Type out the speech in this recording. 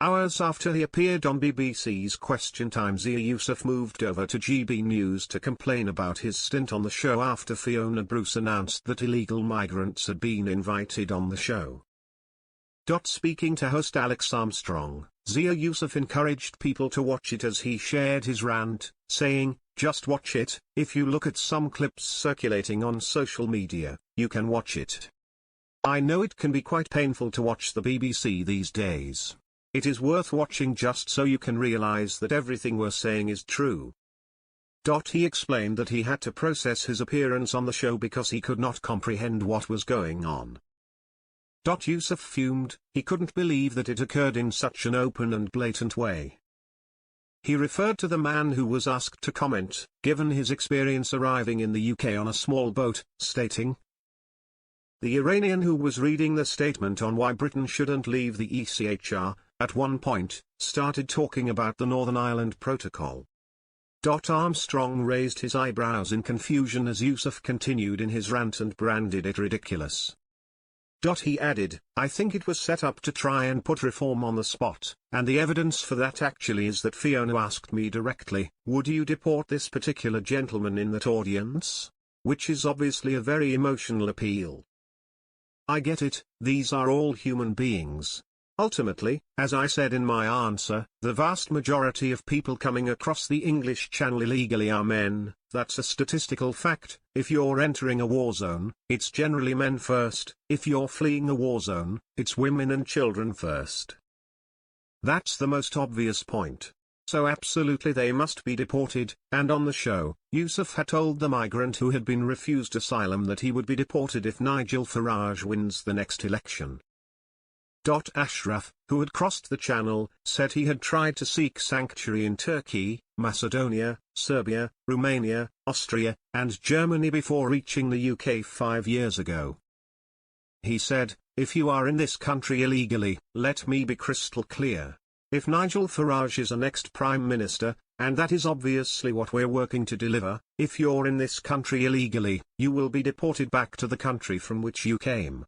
Hours after he appeared on BBC's Question Time, Zia Yusuf moved over to GB News to complain about his stint on the show after Fiona Bruce announced that illegal migrants had been invited on the show. Speaking to host Alex Armstrong, Zia Yusuf encouraged people to watch it as he shared his rant, saying, "Just watch it. If you look at some clips circulating on social media, you can watch it. I know it can be quite painful to watch the BBC these days. It is worth watching just so you can realize that everything we're saying is true." He explained that he had to process his appearance on the show because he could not comprehend what was going on. Yusuf fumed. He couldn't believe that it occurred in such an open and blatant way. He referred to the man who was asked to comment, given his experience arriving in the UK on a small boat, stating, "The Iranian who was reading the statement on why Britain shouldn't leave the ECHR, at one point, started talking about the Northern Ireland Protocol." Armstrong raised his eyebrows in confusion as Yusuf continued in his rant and branded it ridiculous. He added, "I think it was set up to try and put reform on the spot, and the evidence for that actually is that Fiona asked me directly, 'Would you deport this particular gentleman in that audience?' Which is obviously a very emotional appeal. I get it, these are all human beings. Ultimately, as I said in my answer, the vast majority of people coming across the English Channel illegally are men. That's a statistical fact. If you're entering a war zone, it's generally men first. If you're fleeing a war zone, it's women and children first. That's the most obvious point. So absolutely they must be deported." And on the show, Yusuf had told the migrant who had been refused asylum that he would be deported if Nigel Farage wins the next election. Ashraf, who had crossed the channel, said he had tried to seek sanctuary in Turkey, Macedonia, Serbia, Romania, Austria, and Germany before reaching the UK 5 years ago. He said, "If you are in this country illegally, let me be crystal clear. If Nigel Farage is the next Prime Minister, and that is obviously what we're working to deliver, if you're in this country illegally, you will be deported back to the country from which you came.